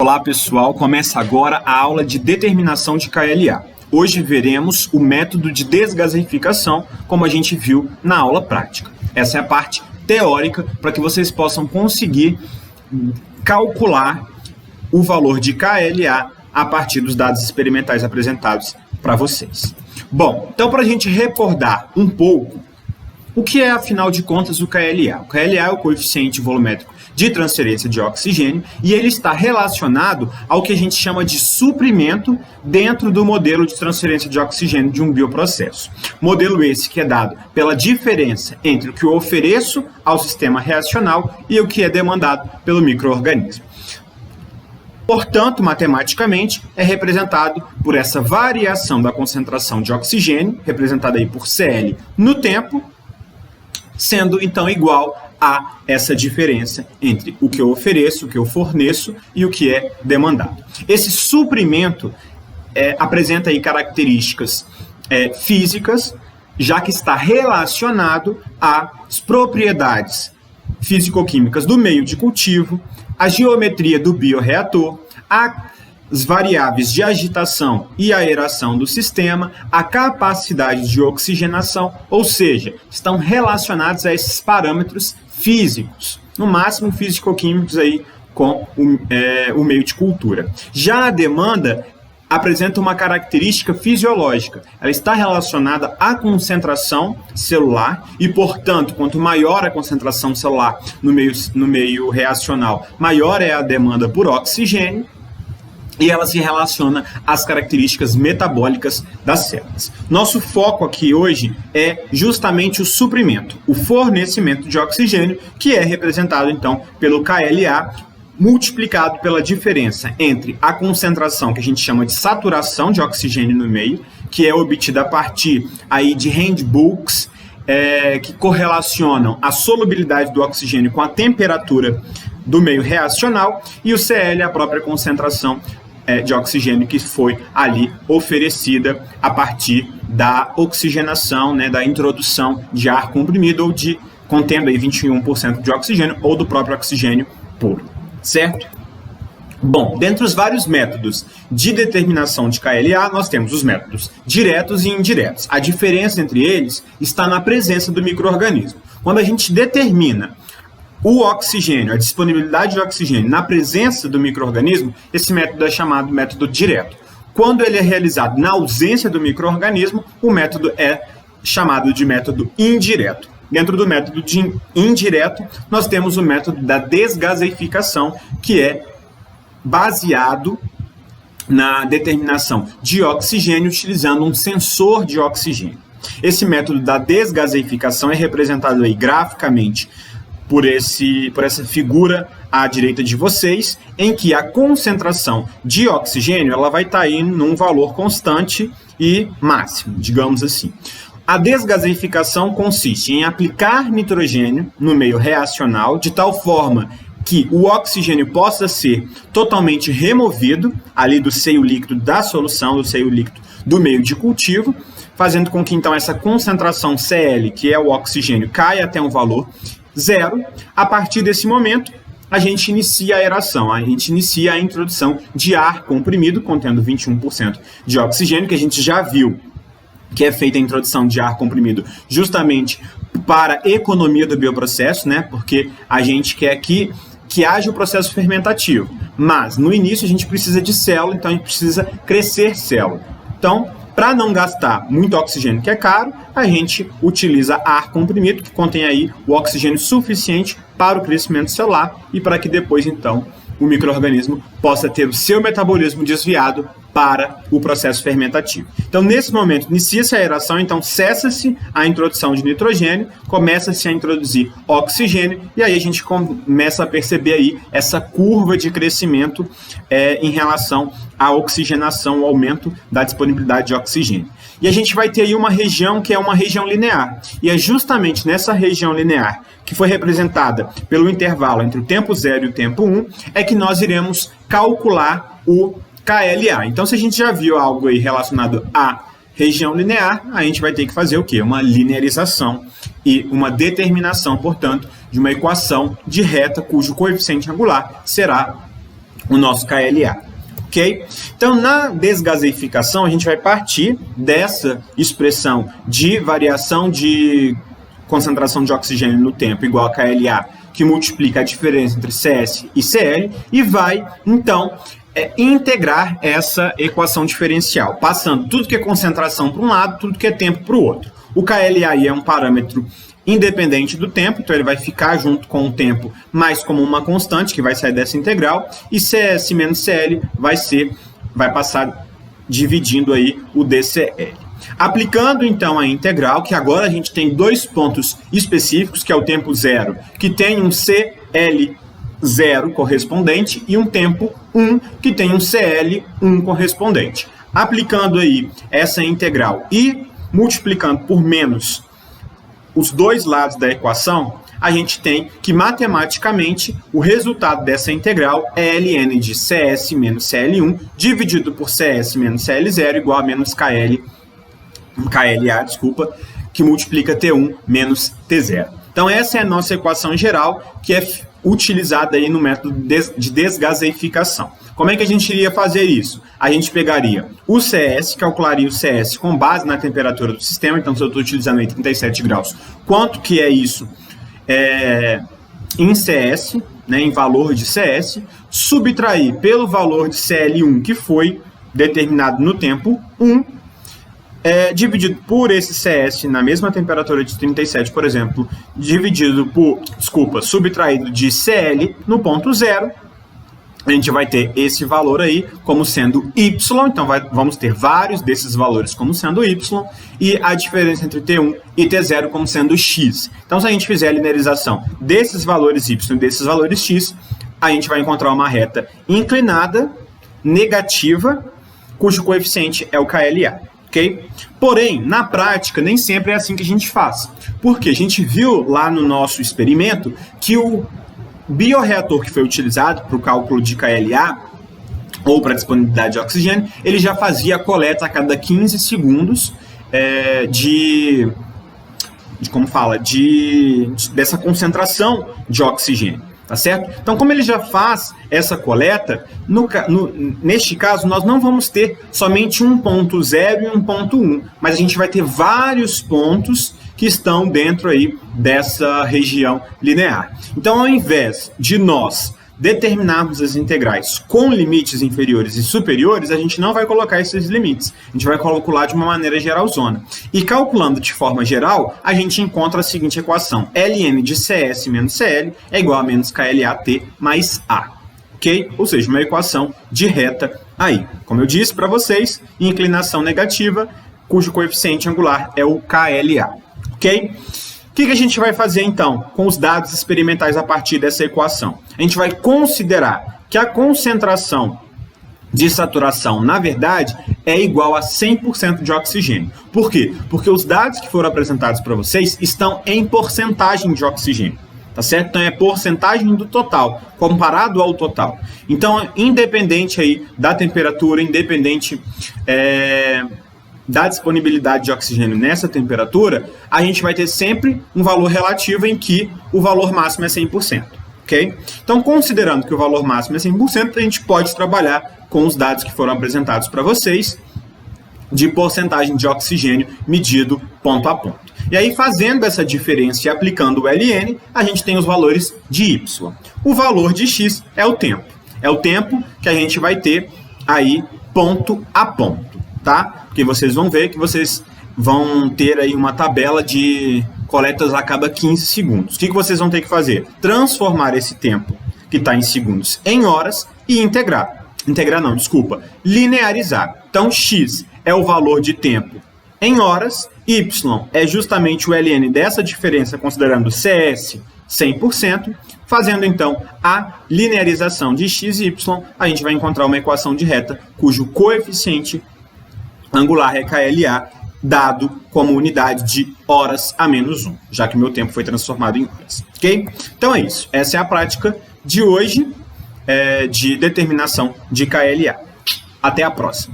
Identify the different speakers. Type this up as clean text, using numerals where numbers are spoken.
Speaker 1: Olá pessoal, começa agora a aula de determinação de KLA. Hoje veremos o método de desgaseificação, como a gente viu na aula prática. Essa é a parte teórica para que vocês possam conseguir calcular o valor de KLA a partir dos dados experimentais apresentados para vocês. Bom, então para a gente recordar um pouco, o que é, afinal de contas, o KLA? O KLA é o coeficiente volumétrico de transferência de oxigênio e ele está relacionado ao que a gente chama de suprimento dentro do modelo de transferência de oxigênio de um bioprocesso. Modelo esse que é dado pela diferença entre o que eu ofereço ao sistema reacional e o que é demandado pelo micro-organismo. Portanto, matematicamente, é representado por essa variação da concentração de oxigênio, representada aí por Cl no tempo, sendo então igual a essa diferença entre o que eu ofereço, o que eu forneço e o que é demandado. Esse suprimento apresenta aí características físicas, já que está relacionado às propriedades físico-químicas do meio de cultivo, a geometria do bioreator, as variáveis de agitação e aeração do sistema, a capacidade de oxigenação, ou seja, estão relacionados a esses parâmetros físicos, no máximo físico-químicos aí com o meio de cultura. Já a demanda apresenta uma característica fisiológica. Ela está relacionada à concentração celular e, portanto, quanto maior a concentração celular no meio reacional, maior é a demanda por oxigênio, e ela se relaciona às características metabólicas das células. Nosso foco aqui hoje é justamente o suprimento, o fornecimento de oxigênio, que é representado então pelo KLA, multiplicado pela diferença entre a concentração, que a gente chama de saturação de oxigênio no meio, que é obtida a partir aí de handbooks que correlacionam a solubilidade do oxigênio com a temperatura do meio reacional, e o Cl, a própria concentração de oxigênio que foi ali oferecida a partir da oxigenação, da introdução de ar comprimido ou contendo aí 21% de oxigênio ou do próprio oxigênio puro, certo? Bom, dentre os vários métodos de determinação de KLA, nós temos os métodos diretos e indiretos. A diferença entre eles está na presença do micro-organismo. Quando a gente determina o oxigênio, a disponibilidade de oxigênio na presença do micro-organismo, esse método é chamado método direto. Quando ele é realizado na ausência do micro-organismo, o método é chamado de método indireto. Dentro do método indireto, nós temos o método da desgaseificação, que é baseado na determinação de oxigênio utilizando um sensor de oxigênio. Esse método da desgaseificação é representado aí graficamente por essa figura à direita de vocês, em que a concentração de oxigênio ela vai estar aí num valor constante e máximo, digamos assim. A desgaseificação consiste em aplicar nitrogênio no meio reacional de tal forma que o oxigênio possa ser totalmente removido ali do seio líquido da solução, do seio líquido do meio de cultivo, fazendo com que então essa concentração Cl, que é o oxigênio, caia até um valor zero. A partir desse momento, a gente inicia a aeração, a gente inicia a introdução de ar comprimido, contendo 21% de oxigênio, que a gente já viu que é feita a introdução de ar comprimido justamente para economia do bioprocesso, porque a gente quer que haja o processo fermentativo, mas no início a gente precisa de célula, então a gente precisa crescer célula. Então, para não gastar muito oxigênio, que é caro, a gente utiliza ar comprimido, que contém aí o oxigênio suficiente para o crescimento celular e para que depois, então, o micro-organismo possa ter o seu metabolismo desviado para o processo fermentativo. Então, nesse momento, inicia-se a aeração, então cessa-se a introdução de nitrogênio, começa-se a introduzir oxigênio, e aí a gente começa a perceber aí essa curva de crescimento em relação à oxigenação, o aumento da disponibilidade de oxigênio. E a gente vai ter aí uma região que é uma região linear, e é justamente nessa região linear, que foi representada pelo intervalo entre o tempo 0 e o tempo 1, é que nós iremos calcular o KLA. Então, se a gente já viu algo aí relacionado à região linear, a gente vai ter que fazer o quê? Uma linearização e uma determinação, portanto, de uma equação de reta cujo coeficiente angular será o nosso KLA. Ok? Então, na desgaseificação, a gente vai partir dessa expressão de variação de concentração de oxigênio no tempo igual a KLA, que multiplica a diferença entre CS e CL, e vai, então, integrar essa equação diferencial, passando tudo que é concentração para um lado, tudo que é tempo para o outro. O KLA é um parâmetro independente do tempo, então ele vai ficar junto com o tempo, mas como uma constante que vai sair dessa integral, e CS menos CL vai passar dividindo aí o DCL. Aplicando então a integral, que agora a gente tem dois pontos específicos, que é o tempo zero, que tem um CL0 correspondente, e um tempo 1, que tem um CL1 correspondente. Aplicando aí essa integral e multiplicando por menos os dois lados da equação, a gente tem que matematicamente o resultado dessa integral é ln de CS menos CL1 dividido por CS menos CL0 igual a menos KLA, que multiplica T1 menos T0. Então essa é a nossa equação geral, que é utilizada aí no método de desgaseificação. Como é que a gente iria fazer isso? A gente pegaria o CS, calcularia o CS com base na temperatura do sistema, então se eu estou utilizando aí 37 graus, quanto que é isso em CS, né, em valor de CS, subtrair pelo valor de CL1, que foi determinado no tempo 1, dividido por esse CS na mesma temperatura de 37, por exemplo, subtraído de CL no ponto 0, a gente vai ter esse valor aí como sendo Y, então vamos ter vários desses valores como sendo Y, e a diferença entre T1 e T0 como sendo X. Então, se a gente fizer a linearização desses valores Y e desses valores X, a gente vai encontrar uma reta inclinada, negativa, cujo coeficiente é o KLA. Okay? Porém, na prática, nem sempre é assim que a gente faz. Porque a gente viu lá no nosso experimento que o bioreator que foi utilizado para o cálculo de KLA, ou para a disponibilidade de oxigênio, ele já fazia a coleta a cada 15 segundos dessa concentração de oxigênio. Tá certo? Então, como ele já faz essa coleta, neste caso, nós não vamos ter somente um ponto 0 e um ponto 1, mas a gente vai ter vários pontos que estão dentro aí dessa região linear. Então, ao invés de nós determinarmos as integrais com limites inferiores e superiores, a gente não vai colocar esses limites. A gente vai calcular de uma maneira geralzona. E calculando de forma geral, a gente encontra a seguinte equação. ln de CS menos CL é igual a menos KLAT mais A. Ok? Ou seja, uma equação de reta aí. Como eu disse para vocês, inclinação negativa, cujo coeficiente angular é o KLA. Ok? O que a gente vai fazer, então, com os dados experimentais a partir dessa equação? A gente vai considerar que a concentração de saturação, na verdade, é igual a 100% de oxigênio. Por quê? Porque os dados que foram apresentados para vocês estão em porcentagem de oxigênio. Tá certo? Então, é porcentagem do total, comparado ao total. Então, independente aí da temperatura, independente da disponibilidade de oxigênio nessa temperatura, a gente vai ter sempre um valor relativo em que o valor máximo é 100%. Okay? Então, considerando que o valor máximo é 100%, a gente pode trabalhar com os dados que foram apresentados para vocês de porcentagem de oxigênio medido ponto a ponto. E aí, fazendo essa diferença e aplicando o ln, a gente tem os valores de y. O valor de x é o tempo. É o tempo que a gente vai ter aí ponto a ponto, tá? Porque vocês vão ver que vocês vão ter aí uma tabela de coletas a cada 15 segundos. O que vocês vão ter que fazer? Transformar esse tempo que está em segundos em horas e linearizar. Então, x é o valor de tempo em horas, y é justamente o ln dessa diferença, considerando CS 100%. Fazendo, então, a linearização de x e y, a gente vai encontrar uma equação de reta cujo coeficiente angular é KLA, dado como unidade de horas a menos 1, já que meu tempo foi transformado em horas. Ok? Então é isso. Essa é a prática de hoje de determinação de KLA. Até a próxima.